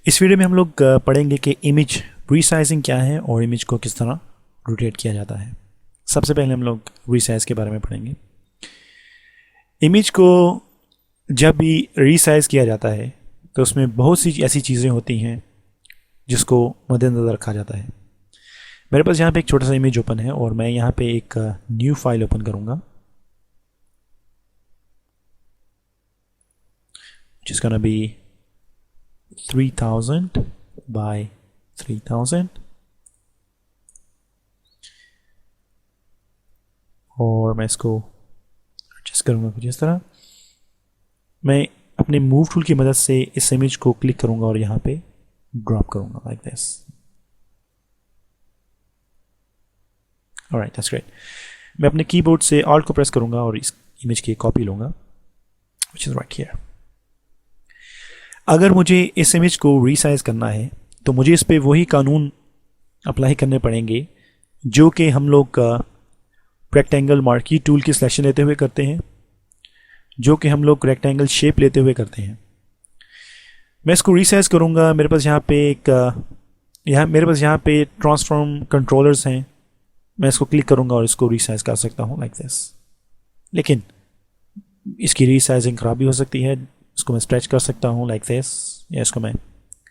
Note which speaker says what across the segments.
Speaker 1: इस वीडियो में हम लोग पढ़ेंगे कि इमेज रीसाइजिंग क्या है और इमेज को किस तरह रोटेट किया जाता है। सबसे पहले हम लोग रीसाइज के बारे में पढ़ेंगे। इमेज को जब भी रीसाइज किया जाता है तो उसमें बहुत सी ऐसी चीज़ें होती हैं जिसको मद्देनज़र रखा जाता है। मेरे पास यहाँ पे एक छोटा सा इमेज ओपन है और मैं यहाँ पे एक न्यू फाइल ओपन करूँगा जिसका ना भी 3000 by 3000 और मैं इसको एडजस्ट करूँगा कुछ इस तरह। मैं अपने मूव टूल की मदद से इस इमेज को क्लिक करूँगा और यहाँ पे ड्रॉप करूँगा like this. Alright, that's great. मैं अपने कीबोर्ड से ऑल्ट को प्रेस करूँगा और इस इमेज की कॉपी लूँगा व्हिच इज़ राइट हियर। अगर मुझे इस इमेज को रीसाइज करना है तो मुझे इस पे वही कानून अप्लाई करने पड़ेंगे जो कि हम लोग रेक्टेंगल मार्की टूल की सिलेक्शन लेते हुए करते हैं, जो कि हम लोग रेक्टेंगल शेप लेते हुए करते हैं। मैं इसको रीसाइज करूँगा। मेरे पास यहाँ पे ट्रांसफॉर्म कंट्रोलर्स हैं। मैं इसको क्लिक करूँगा और इसको रीसाइज कर सकता हूँ लाइक दिस। लेकिन इसकी रीसाइजिंग ख़राब भी हो सकती है। इसको मैं स्ट्रेच कर सकता हूँ लाइक दिस, या इसको मैं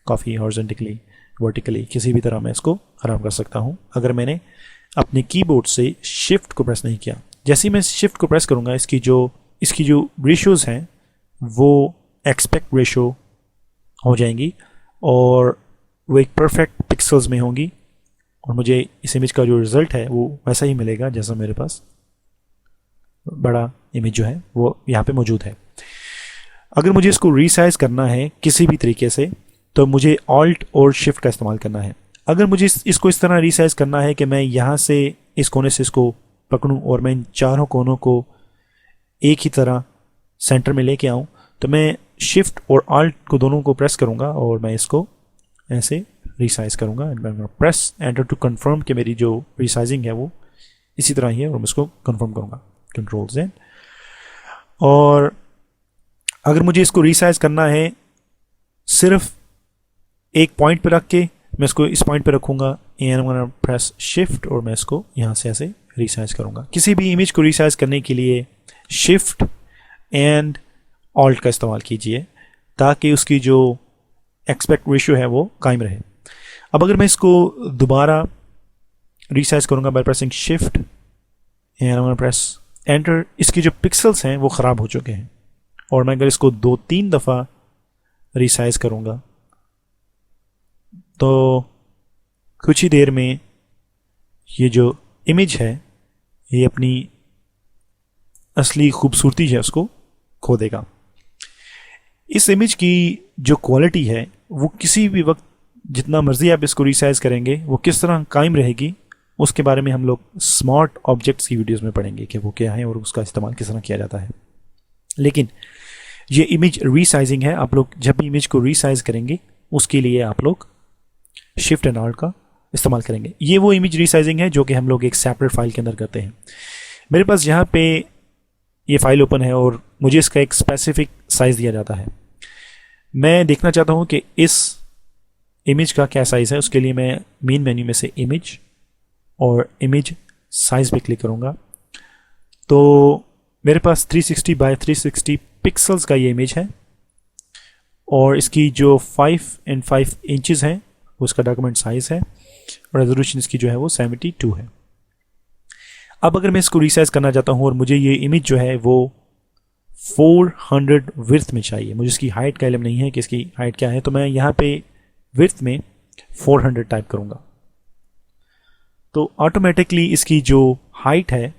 Speaker 1: काफ़ी हॉरिजॉन्टली वर्टिकली किसी भी तरह मैं इसको ख़राब कर सकता हूँ अगर मैंने अपने कीबोर्ड से शिफ्ट को प्रेस नहीं किया। जैसे ही मैं शिफ्ट को प्रेस करूँगा इसकी जो रेशियोज़ हैं वो एक्सपेक्ट रेशियो हो जाएंगी और वो एक परफेक्ट पिक्सल्स में होंगी और मुझे इस इमेज का जो रिज़ल्ट है वो वैसा ही मिलेगा जैसा मेरे पास बड़ा इमेज जो है वो यहाँ पे मौजूद है। अगर मुझे इसको रीसाइज करना है किसी भी तरीके से तो मुझे ऑल्ट और शिफ्ट का इस्तेमाल करना है। अगर मुझे इसको इस तरह रीसाइज करना है कि मैं यहाँ से इस कोने से इसको पकड़ूं और मैं इन चारों कोनों को एक ही तरह सेंटर में लेके आऊँ तो मैं शिफ्ट और ऑल्ट को दोनों को प्रेस करूँगा और मैं इसको ऐसे रीसाइज करूँगा एंड मैं प्रेस एंटर टू कंफर्म कि मेरी जो रीसाइजिंग है वो इसी तरह ही है और मैं इसको कंफर्म करूँगा कंट्रोल Z। और अगर मुझे इसको रीसाइज करना है सिर्फ एक पॉइंट पे रख के मैं इसको इस पॉइंट पे रखूँगा एंड प्रेस शिफ्ट और मैं इसको यहाँ से ऐसे रीसाइज करूँगा। किसी भी इमेज को रीसाइज करने के लिए शिफ्ट एंड ऑल्ट का इस्तेमाल कीजिए ताकि उसकी जो एक्सपेक्ट रेशियो है वो कायम रहे। अब अगर मैं इसको दोबारा रीसाइज करूँगा by pressing shift and press enter, इसकी जो पिक्सल्स हैं वो ख़राब हो चुके हैं और मैं अगर इसको 2-3 दफ़ा रीसाइज करूँगा तो कुछ ही देर में ये जो इमेज है ये अपनी असली खूबसूरती है उसको खो देगा। इस इमेज की जो क्वालिटी है वो किसी भी वक्त जितना मर्ज़ी आप इसको रीसाइज करेंगे वो किस तरह कायम रहेगी उसके बारे में हम लोग स्मार्ट ऑब्जेक्ट्स की वीडियोस में पढ़ेंगे कि वो क्या है और उसका इस्तेमाल किस तरह किया जाता है। लेकिन ये इमेज रीसाइजिंग है। आप लोग जब भी इमेज को रीसाइज करेंगे उसके लिए आप लोग शिफ्ट एंड ऑल्ट का इस्तेमाल करेंगे। ये वो इमेज रीसाइजिंग है जो कि हम लोग एक सेपरेट फाइल के अंदर करते हैं। मेरे पास यहाँ पे ये फाइल ओपन है और मुझे इसका एक स्पेसिफिक साइज़ दिया जाता है। मैं देखना चाहता हूँ कि इस इमेज का क्या साइज़ है। उसके लिए मैं मेन मेन्यू में से इमेज और इमेज साइज़ पे क्लिक करूँगा तो मेरे पास 360 बाय 360 पिक्सल्स का ये इमेज है और इसकी जो 5 इंचेस है वो इसका डॉक्यूमेंट साइज़ है और रेजोल्यूशन इसकी जो है वो 72 है। अब अगर मैं इसको रीसाइज करना चाहता हूँ और मुझे ये इमेज जो है वो 400 विड्थ में चाहिए, मुझे इसकी हाइट का इल्म नहीं है कि इसकी हाइट क्या है, तो मैं यहाँ पे विड्थ में 400 टाइप करूँगा तो ऑटोमेटिकली इसकी जो हाइट है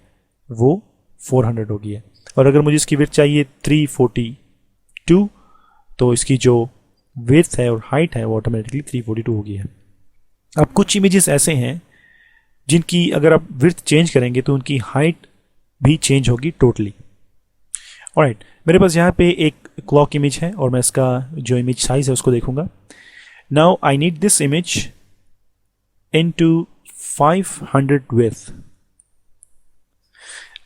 Speaker 1: वो 400 होगी है। और अगर मुझे इसकी विड्थ चाहिए 342 तो इसकी जो विड्थ है और हाइट है वो ऑटोमेटिकली 342 होगी है। अब कुछ इमेजेस ऐसे हैं जिनकी अगर आप विड्थ चेंज करेंगे तो उनकी हाइट भी चेंज होगी टोटली। ऑलराइट, मेरे पास यहाँ पे एक क्लॉक इमेज है और मैं इसका जो इमेज साइज है उसको देखूंगा। Now I need this image into 500 width.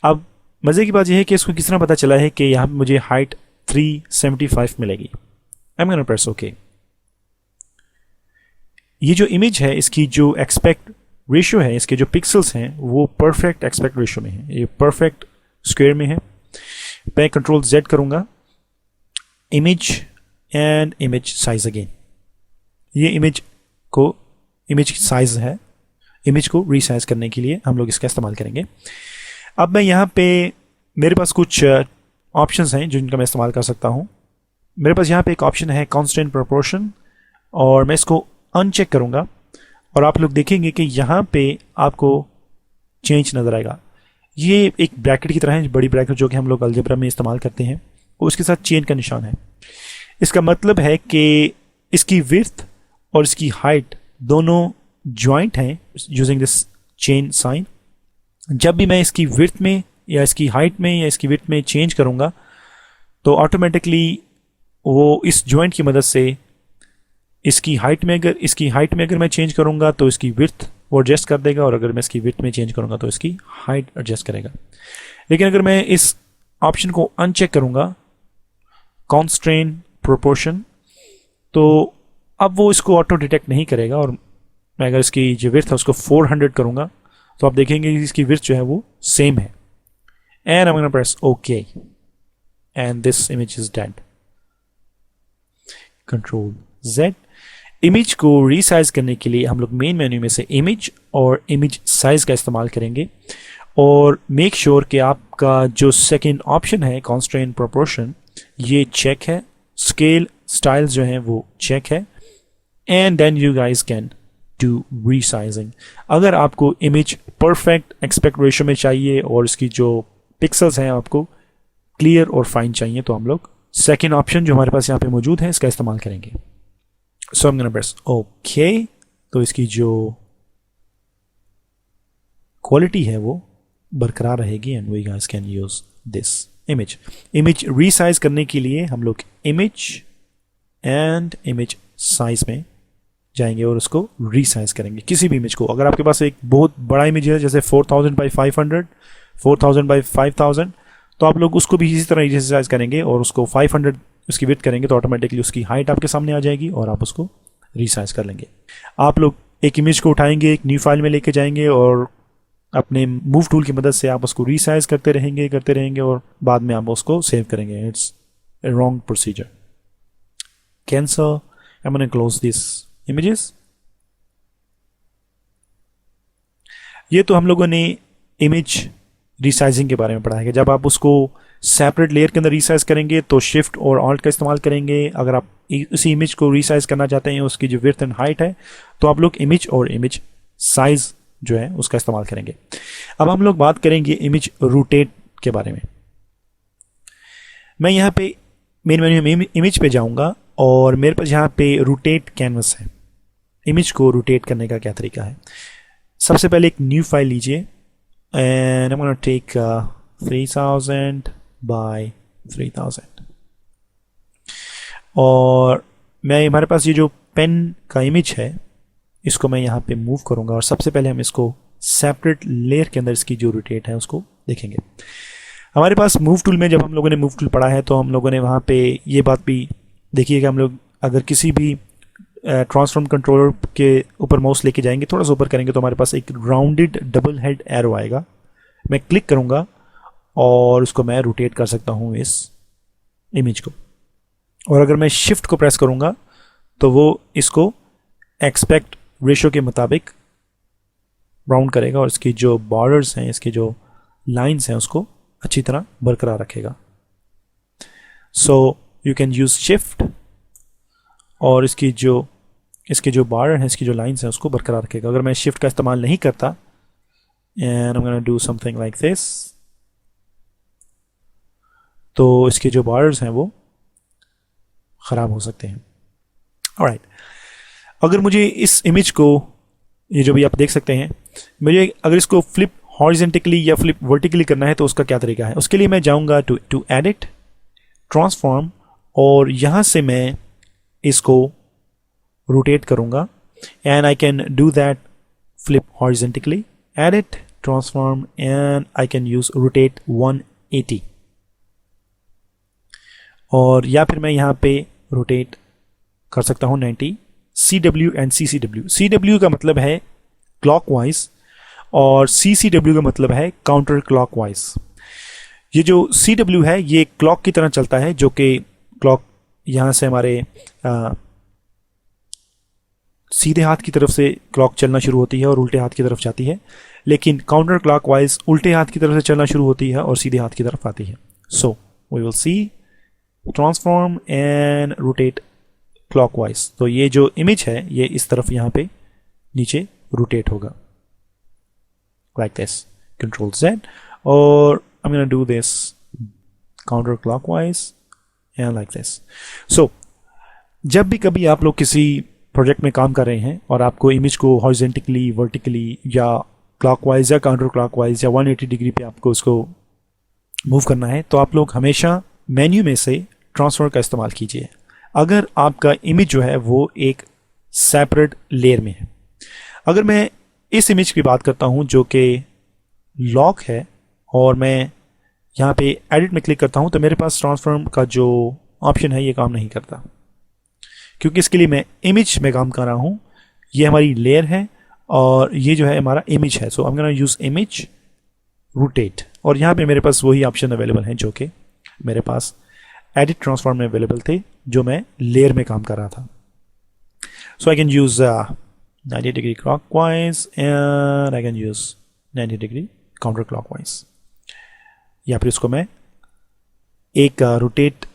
Speaker 1: अब मज़े की बात यह है कि इसको किस तरह पता चला है कि यहाँ पे मुझे हाइट 375 मिलेगी। आई एम गोना प्रेस ओके। ये जो इमेज है इसकी जो एक्सपेक्ट रेशियो है, इसके जो पिक्सल्स हैं वो परफेक्ट एक्सपेक्ट रेशियो में है, ये परफेक्ट स्क्वायर में है। मैं कंट्रोल Z करूंगा, image and image size again. ये इमेज साइज है, इमेज को रीसाइज करने के लिए हम लोग इसका इस्तेमाल करेंगे। अब मैं यहाँ पे मेरे पास कुछ ऑप्शंस हैं जिनका मैं इस्तेमाल कर सकता हूँ। मेरे पास यहाँ पे एक ऑप्शन है कांस्टेंट प्रोपोर्शन, और मैं इसको अनचेक करूँगा और आप लोग देखेंगे कि यहाँ पे आपको चेंज नज़र आएगा। ये एक ब्रैकेट की तरह है, बड़ी ब्रैकेट जो कि हम लोग अलजेब्रा में इस्तेमाल करते हैं, और उसके साथ चेन का निशान है। इसका मतलब है कि इसकी विड्थ और इसकी हाइट दोनों जॉइंट हैं यूजिंग दिस चेन साइन। जब भी मैं इसकी विड्थ में या इसकी हाइट में या इसकी विड्थ में चेंज करूँगा तो ऑटोमेटिकली वो इस जॉइंट की मदद से इसकी हाइट में अगर मैं चेंज करूँगा तो इसकी विड्थ वो एडजस्ट कर देगा, और अगर मैं इसकी विड्थ में चेंज करूँगा तो इसकी हाइट एडजस्ट करेगा। लेकिन अगर मैं इस ऑप्शन को अनचेक करूँगा कॉन्स्ट्रेंट प्रोपोर्शन, तो अब वो इसको ऑटो डिटेक्ट नहीं करेगा, और मैं अगर इसकी जो विड्थ है उसको 400 करूँगा तो आप देखेंगे कि इसकी विड्थ जो है वो सेम है। And I am gonna press okay and this image is dead. Control Z। Image को रीसाइज करने के लिए हम लोग मेन मेन्यू में से इमेज और इमेज साइज का इस्तेमाल करेंगे, और मेक श्योर कि आपका जो सेकंड ऑप्शन है कांस्ट्रेंट प्रोपोर्शन ये चेक है, स्केल स्टाइल्स जो हैं वो चेक है, and then you guys can do resizing. अगर आपको इमेज परफेक्ट एक्सपेक्ट रेशियो में चाहिए और इसकी जो पिक्सल्स हैं आपको क्लियर और फाइन चाहिए तो हम लोग सेकेंड ऑप्शन जो हमारे पास यहाँ पे मौजूद है इसका इस्तेमाल करेंगे। So I am gonna press okay. तो इसकी जो क्वालिटी है वो बरकरार रहेगी, and we guys can use this image resize करने के लिए हम लोग इमेज एंड इमेज साइज में जाएंगे और उसको रीसाइज करेंगे किसी भी इमेज को। अगर आपके पास एक बहुत बड़ा इमेज है जैसे 4000 बाई 500, 4000 बाई 5000, तो आप लोग उसको भी इसी तरह रीसाइज करेंगे और उसको 500 उसकी विड्थ करेंगे तो ऑटोमेटिकली उसकी हाइट आपके सामने आ जाएगी और आप उसको रीसाइज कर लेंगे। आप लोग एक इमेज को उठाएंगे, एक न्यू फाइल में लेके जाएंगे और अपने मूव टूल की मदद से आप उसको रीसाइज करते रहेंगे और बाद में आप उसको सेव करेंगे। It's a wrong procedure. Cancel. I am gonna close this images. ये तो हम लोगों ने इमेज रीसाइजिंग के बारे में पढ़ा है कि जब आप उसको सेपरेट लेयर के अंदर रीसाइज करेंगे तो शिफ्ट और ऑल्ट का इस्तेमाल करेंगे। अगर आप उसी इमेज को रीसाइज करना चाहते हैं, उसकी जो विड्थ एंड हाइट है, तो आप लोग इमेज और इमेज साइज जो है उसका इस्तेमाल करेंगे। अब हम लोग बात करेंगे इमेज रोटेट के बारे में। मैं यहाँ पे मेन मेन्यू में इमेज पे जाऊंगा और मेरे पास यहाँ पे रोटेट कैनवस है। इमेज को रोटेट करने का क्या तरीका है? सबसे पहले एक न्यू फाइल लीजिए and I am gonna take 3000 by 3000 और मैं हमारे पास ये जो पेन का इमेज है इसको मैं यहाँ पे मूव करूँगा और सबसे पहले हम इसको सेपरेट लेयर के अंदर इसकी जो रोटेट है उसको देखेंगे। हमारे पास मूव टूल में जब हम लोगों ने मूव टूल पढ़ा है तो हम लोगों ने वहाँ पे ये बात भी देखिए कि हम लोग अगर किसी भी ट्रांसफॉर्म कंट्रोलर के ऊपर माउस लेके जाएंगे, थोड़ा सा ऊपर करेंगे तो हमारे पास एक राउंडेड डबल हेड एरो आएगा। मैं क्लिक करूँगा और उसको मैं रोटेट कर सकता हूँ इस इमेज को, और अगर मैं शिफ्ट को प्रेस करूँगा तो वो इसको एक्सपेक्ट रेशियो के मुताबिक राउंड करेगा और इसकी जो बॉर्डर्स हैं, इसकी जो लाइंस हैं उसको अच्छी तरह बरकरार रखेगा। So you can use shift और इसकी जो बॉर्डर है, इसकी जो लाइंस हैं उसको बरकरार रखेगा। अगर मैं शिफ्ट का इस्तेमाल नहीं करता and I am gonna do something like this, तो इसके जो बॉर्डर्स हैं वो ख़राब हो सकते हैं। ऑलराइट, अगर मुझे इस इमेज को, ये जो भी आप देख सकते हैं, मुझे अगर इसको फ्लिप हॉरिजेंटली या फ्लिप वर्टिकली करना है तो उसका क्या तरीका है? उसके लिए मैं जाऊंगा टू एडिट, ट्रांसफॉर्म, और यहाँ से मैं इसको रोटेट करूँगा and I can do that flip horizontally, edit, transform and I can use rotate 180, और या फिर मैं यहाँ पे रोटेट कर सकता हूँ 90 CW एंड CCW। CW का मतलब है क्लॉकवाइज और CCW का मतलब है काउंटर क्लॉकवाइज। ये जो CW है ये क्लॉक की तरह चलता है, जो कि क्लॉक यहाँ से हमारे सीधे हाथ की तरफ से क्लॉक चलना शुरू होती है और उल्टे हाथ की तरफ जाती है, लेकिन काउंटर क्लॉकवाइज उल्टे हाथ की तरफ से चलना शुरू होती है और सीधे हाथ की तरफ आती है। So we will see transform and rotate clockwise. तो ये जो इमेज है ये इस तरफ यहाँ पे नीचे रोटेट होगा लाइक दिस, कंट्रोल Z, और I am gonna do this counter clockwise and like this. So जब भी कभी आप लोग किसी प्रोजेक्ट में काम कर रहे हैं और आपको इमेज को हॉरिजॉन्टली, वर्टिकली या क्लॉकवाइज या काउंटर क्लॉकवाइज या 180 डिग्री पे आपको उसको मूव करना है, तो आप लोग हमेशा मेन्यू में से ट्रांसफर का इस्तेमाल कीजिए अगर आपका इमेज जो है वो एक सेपरेट लेयर में है। अगर मैं इस इमेज की बात करता हूं जो कि लॉक है और मैं यहाँ पे एडिट में क्लिक करता हूं, तो मेरे पास ट्रांसफॉर्म का जो ऑप्शन है ये काम नहीं करता, क्योंकि इसके लिए मैं इमेज में काम कर रहा हूं। ये हमारी लेयर है और ये जो है हमारा इमेज है। So I am gonna use image rotate, और यहाँ पे मेरे पास वही ऑप्शन अवेलेबल हैं जो कि मेरे पास एडिट ट्रांसफॉर्म में अवेलेबल थे जो मैं लेयर में काम कर रहा था। So I can use 90 degree clockwise and I can use 90 degree counter clockwise, या फिर इसको मैं एक रोटेट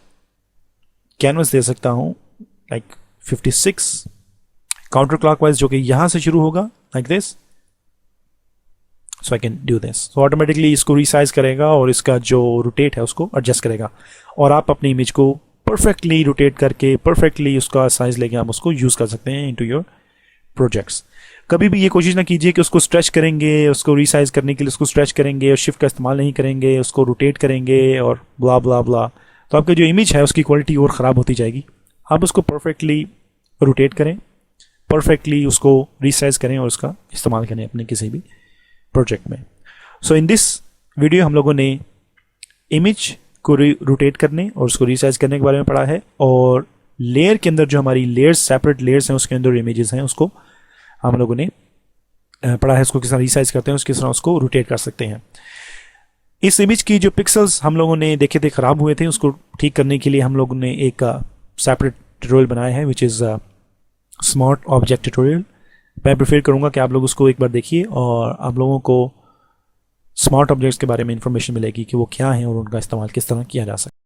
Speaker 1: कैनवस दे सकता हूं लाइक 56 काउंटर क्लॉकवाइज, जो कि यहां से शुरू होगा like this. So I can do this. So automatically इसको रिसाइज करेगा और इसका जो रोटेट है उसको एडजस्ट करेगा, और आप अपनी इमेज को परफेक्टली रोटेट करके परफेक्टली उसका साइज लेके आप उसको यूज कर सकते हैं इनटू योर प्रोजेक्ट्स। कभी भी ये कोशिश ना कीजिए कि उसको स्ट्रेच करेंगे, उसको रिसाइज करने के लिए उसको स्ट्रेच करेंगे और शिफ्ट का इस्तेमाल नहीं करेंगे, उसको रोटेट करेंगे और ब्ला ब्ला ब्ला, तो आपका जो इमेज है उसकी क्वालिटी और ख़राब होती जाएगी। आप उसको परफेक्टली रोटेट करें, परफेक्टली उसको रिसाइज करें और उसका इस्तेमाल करें अपने किसी भी प्रोजेक्ट में। सो इन दिस वीडियो हम लोगों ने इमेज को रोटेट करने और उसको रिसाइज करने के बारे में पढ़ा है, और लेयर के अंदर जो हमारी लेयर्स, सेपरेट लेयर्स हैं, उसके अंदर इमेजेस हैं, उसको हम लोगों ने पढ़ा है, उसको किस तरह रिसाइज करते हैं, किस तरह उसको रोटेट कर सकते हैं। इस इमेज की जो पिक्सल्स हम लोगों ने देखे थे ख़राब हुए थे, उसको ठीक करने के लिए हम लोगों ने एक सेपरेट ट्यूटोरियल बनाया है which is smart object tutorial. मैं प्रेफर करूंगा कि आप लोग उसको एक बार देखिए और आप लोगों को स्मार्ट ऑब्जेक्ट्स के बारे में इंफॉर्मेशन मिलेगी कि वो क्या हैं और उनका इस्तेमाल किस तरह किया जा सकता है।